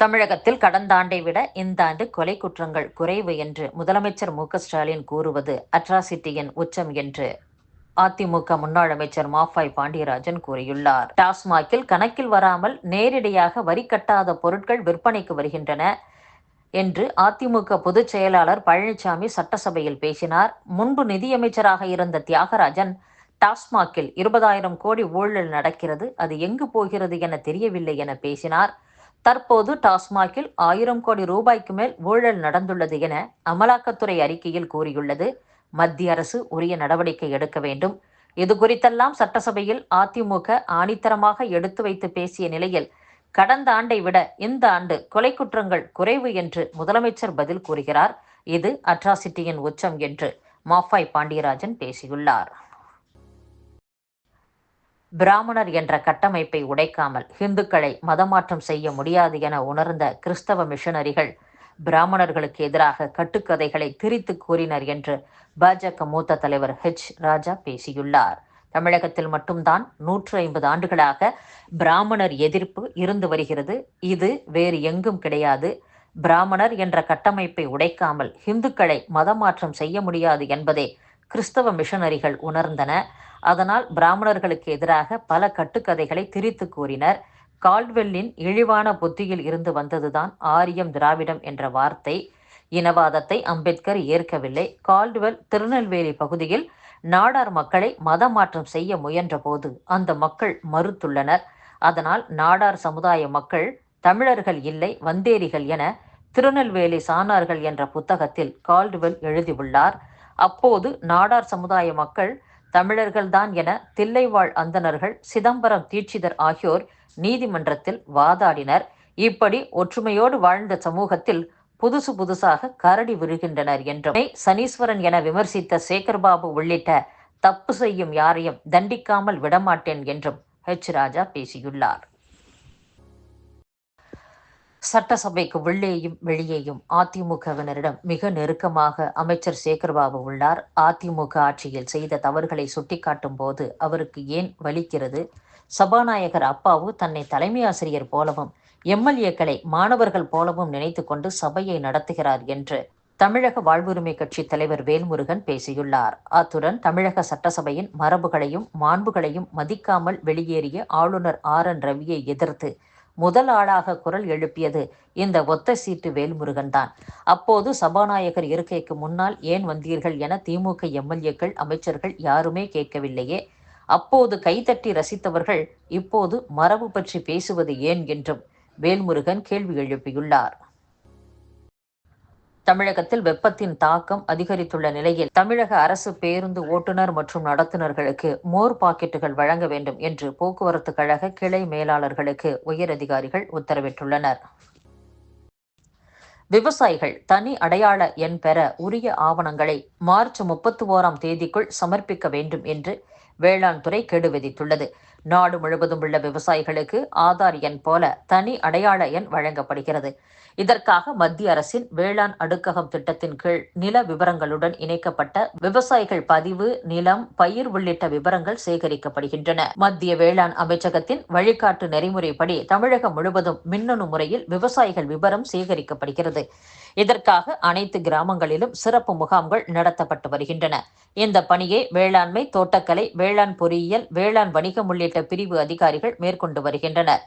தமிழகத்தில் கடந்த ஆண்டை விட இந்த ஆண்டு கொலை குற்றங்கள் குறைவு என்று முதலமைச்சர் மு.க.ஸ்டாலின் கூறுவது அட்ராசிட்டியின் உச்சம் என்று அதிமுக முன்னாள் அமைச்சர் மாஃபாய் பாண்டியராஜன் கூறியுள்ளார். டாஸ்மாகில் கணக்கில் வராமல் நேரடியாக வரி கட்டாத பொருட்கள் விற்பனைக்கு வருகின்றன என்று அதிமுக பொதுச் செயலாளர் பழனிசாமி சட்டசபையில் பேசினார். முன்பு நிதியமைச்சராக இருந்த தியாகராஜன் டாஸ்மாகில் 20,000 கோடி ஊழல் நடக்கிறது, அது எங்கு போகிறது என தெரியவில்லை என பேசினார். தற்போது டாஸ்மாகில் 1000 கோடி ரூபாய்க்கு மேல் ஊழல் நடந்துள்ளது என அமலாக்கத்துறை அறிக்கையில் கூறியுள்ளது. மத்திய அரசு உரிய நடவடிக்கை எடுக்க வேண்டும். இது குறித்தெல்லாம் சட்டசபையில் அதிமுக ஆணித்தரமாக எடுத்து வைத்து பேசிய நிலையில் கடந்த ஆண்டை விட இந்த ஆண்டு கொலை குற்றங்கள் குறைவு என்று முதலமைச்சர் பதில் கூறுகிறார். இது அட்ராசிட்டியின் உச்சம் என்று மாஃபாய் பாண்டியராஜன் பேசியுள்ளார். பிராமணர் என்ற கட்டமைப்பை உடைக்காமல் இந்துக்களை மதமாற்றம் செய்ய முடியாது என உணர்ந்த கிறிஸ்தவ மிஷனரிகள் பிராமணர்களுக்கு எதிராக கட்டுக்கதைகளை திரித்து கூறினர் என்று பாஜக மூத்த தலைவர் ராஜா பேசியுள்ளார். தமிழகத்தில் மட்டும்தான் 150 ஆண்டுகளாக பிராமணர் எதிர்ப்பு இருந்து வருகிறது. இது வேறு எங்கும் கிடையாது. பிராமணர் என்ற கட்டமைப்பை உடைக்காமல் இந்துக்களை மதமாற்றம் செய்ய முடியாது என்பதை கிறிஸ்தவ மிஷனரிகள் உணர்ந்தன. அதனால் பிராமணர்களுக்கு எதிராக பல கட்டுக்கதைகளை திரித்து கூறினர். கால்ட்வெல்லின் இழிவான புத்தியில் இருந்து வந்ததுதான் ஆரியம் திராவிடம் என்ற வார்த்தை. இனவாதத்தை அம்பேத்கர் ஏற்கவில்லை. கால்ட்வெல் திருநெல்வேலி பகுதியில் நாடார் மக்களை மதமாற்றம் செய்ய முயன்ற போது அந்த மக்கள் மறுத்துள்ளனர். அதனால் நாடார் சமுதாய மக்கள் தமிழர்கள் இல்லை, வந்தேரிகள் என திருநெல்வேலி சாணார்கள் என்ற புத்தகத்தில் கால்ட்வெல் எழுதியுள்ளார். அப்போது நாடார் சமுதாய மக்கள் தமிழர்கள்தான் என தில்லைவாழ் அந்தணர்கள், சிதம்பரம் தீட்சிதர் ஆகியோர் நீதிமன்றத்தில் வாதாடினர். இப்படி ஒற்றுமையோடு வாழ்ந்த சமூகத்தில் புதுசாக கரடி விழுகின்றனர் என்றும் சனீஸ்வரன் என விமர்சித்த சேகர்பாபு உள்ளிட்ட தப்பு செய்யும் யாரையும் தண்டிக்காமல் விடமாட்டேன் என்றும் ராஜா பேசியுள்ளார். சட்டசபைக்கு உள்ளேயும் வெளியேயும் அதிமுகவினரிடம் மிக நெருக்கமாக அமைச்சர் சேகர்பாபு உள்ளார். அதிமுக ஆட்சியில் செய்த தவறுகளை சுட்டிக்காட்டும் போது அவருக்கு ஏன் வலிக்கிறது? சபாநாயகர் அப்பாவு தன்னை தலைமை ஆசிரியர் போலவும் எம்எல்ஏக்களை மாணவர்கள் போலவும் நினைத்து கொண்டு சபையை நடத்துகிறார் என்று தமிழக வாழ்வுரிமை கட்சி தலைவர் வேல்முருகன் பேசியுள்ளார். அத்துடன் தமிழக சட்டசபையின் மரபுகளையும் மாண்புகளையும் மதிக்காமல் வெளியேறிய ஆளுநர் RN ரவியை எதிர்த்து முதல் ஆளாக குரல் எழுப்பியது இந்த ஒத்த சீட்டு வேல்முருகன் தான். அப்போது சபாநாயகர் இருக்கைக்கு முன்னால் ஏன் வந்தீர்கள் என திமுக எம்எல்ஏக்கள், அமைச்சர்கள் யாருமே கேட்கவில்லையே. அப்போது கைதட்டி ரசித்தவர்கள் இப்போது மரபு பற்றி பேசுவது ஏன் என்றும் வேல்முருகன் கேள்வி எழுப்பியுள்ளார். தமிழகத்தில் வெப்பத்தின் தாக்கம் அதிகரித்துள்ள நிலையில் தமிழக அரசு பேருந்து ஓட்டுநர் மற்றும் நடத்துனர்களுக்கு மோர் பாக்கெட்டுகள் வழங்க வேண்டும் என்று போக்குவரத்து கழக கிளை மேலாளர்களுக்கு உயரதிகாரிகள் உத்தரவிட்டுள்ளனர். விவசாயிகள் தனி அடையாள எண் பெற உரிய ஆவணங்களை மார்ச் 31ஆம் தேதிக்குள் சமர்ப்பிக்க வேண்டும் என்று வேளாண் துறை கெடு விதித்துள்ளது. நாடு முழுவதும் உள்ள விவசாயிகளுக்கு ஆதார் எண் போல தனி அடையாள எண் வழங்கப்படுகிறது. இதற்காக மத்திய அரசின் வேளாண் அடுக்ககம் திட்டத்தின் கீழ் நில விவரங்களுடன் இணைக்கப்பட்ட விவசாயிகள் பதிவு, நிலம், பயிர் உள்ளிட்ட விவரங்கள் சேகரிக்கப்படுகின்றன. மத்திய வேளாண் அமைச்சகத்தின் வழிகாட்டு நெறிமுறைப்படி தமிழகம் முழுவதும் மின்னணு முறையில் விவசாயிகள் விவரம் சேகரிக்கப்படுகிறது. இதற்காக அனைத்து கிராமங்களிலும் சிறப்பு முகாம்கள் நடத்தப்பட்டு வருகின்றன. இந்த பணியை வேளாண்மை, தோட்டக்கலை, வேளாண் பொறியியல், வேளாண் வணிகம் உள்ளிட்ட பிரிவு அதிகாரிகள் மேற்கொண்டு வருகின்றனர்.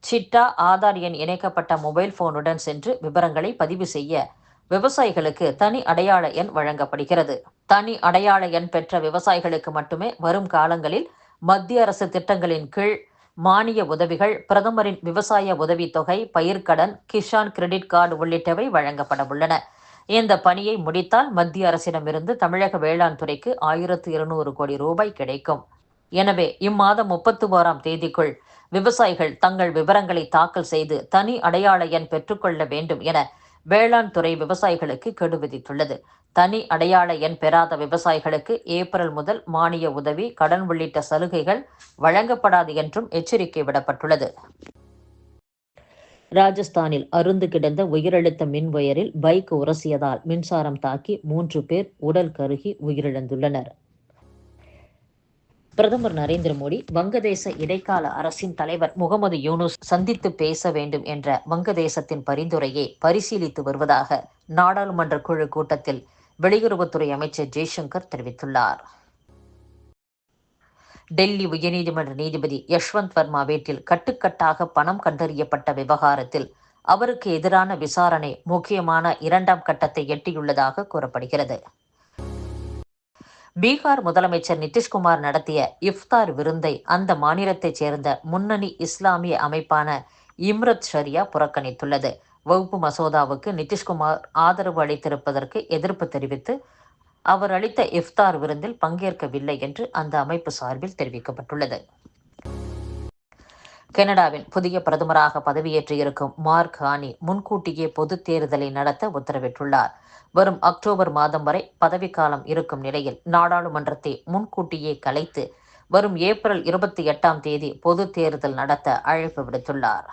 சிட்டா, ஆதார் எண் இணைக்கப்பட்ட மொபைல் போனுடன் சென்று விவரங்களை பதிவு செய்ய விவசாயிகளுக்கு தனி அடையாள எண் வழங்கப்படுகிறது. தனி அடையாள எண் பெற்ற விவசாயிகளுக்கு மட்டுமே வரும் காலங்களில் மத்திய அரசு திட்டங்களின் கீழ் மானிய உதவிகள், பிரதமரின் விவசாய உதவித்தொகை, பயிர்க்கடன், கிஷான் கிரெடிட் கார்டு உள்ளிட்டவை வழங்கப்பட உள்ளன. இந்த பணியை முடித்தால் மத்திய அரசிடமிருந்து தமிழக வேளாண் துறைக்கு 1200 கோடி ரூபாய் கிடைக்கும். எனவே இம்மாதம் 31ஆம் தேதிக்குள் விவசாயிகள் தங்கள் விவரங்களை தாக்கல் செய்து தனி அடையாள எண் பெற்றுக்கொள்ள வேண்டும் என வேளாண் துறை விவசாயிகளுக்கு கெடு விதித்துள்ளது. தனி அடையாள எண் பெறாத விவசாயிகளுக்கு ஏப்ரல் முதல் மானிய உதவி, கடன் உள்ளிட்ட சலுகைகள் வழங்கப்படாது என்றும் எச்சரிக்கை விடப்பட்டுள்ளது. ராஜஸ்தானில் அருந்து கிடந்த உயிரழுத்த மின் ஒயரில் பைக் உரசியதால் மின்சாரம் தாக்கி 3 பேர் உடல் கருகி உயிரிழந்துள்ளனர். பிரதமர் நரேந்திர மோடி வங்கதேச இடைக்கால அரசின் தலைவர் முகமது யூனூஸ் சந்தித்து பேச வேண்டும் என்ற வங்கதேசத்தின் பரிந்துரையை பரிசீலித்து வருவதாக நாடாளுமன்ற குழு கூட்டத்தில் வெளியுறவுத்துறை அமைச்சர் ஜெய்சங்கர் தெரிவித்துள்ளார். டெல்லி உயர்நீதிமன்ற நீதிபதி யஷ்வந்த் வர்மா வீட்டில் கட்டுக்கட்டாக பணம் கண்டறியப்பட்ட விவகாரத்தில் அவருக்கு எதிரான விசாரணை முக்கியமான 2ஆம் கட்டத்தை எட்டியுள்ளதாக கூறப்படுகிறது. பீகார் முதலமைச்சர் நிதிஷ்குமார் நடத்திய இஃப்தார் விருந்தை அந்த மாநிலத்தைச் சேர்ந்த முன்னணி இஸ்லாமிய அமைப்பான இம்ரத் ஷரியா புறக்கணித்துள்ளது. வகுப்பு மசோதாவுக்கு நிதிஷ்குமார் ஆதரவு அளித்திருப்பதற்கு எதிர்ப்பு தெரிவித்து அவர் அளித்த இஃப்தார் விருந்தில் பங்கேற்கவில்லை என்று அந்த அமைப்பு சார்பில் தெரிவிக்கப்பட்டுள்ளது. கனடாவின் புதிய பிரதமராக பதவியேற்று இருக்கும் மார்க் கார்னி முன்கூட்டியே பொதுத் தேர்தலை நடத்த உத்தரவிட்டுள்ளார். வரும் அக்டோபர் மாதம் வரை பதவிக்காலம் இருக்கும் நிலையில் நாடாளுமன்றத்தை முன்கூட்டியே கலைத்து வரும் ஏப்ரல் 28ஆம் தேதி பொதுத் தேர்தல் நடத்த அழைப்பு விடுத்துள்ளார்.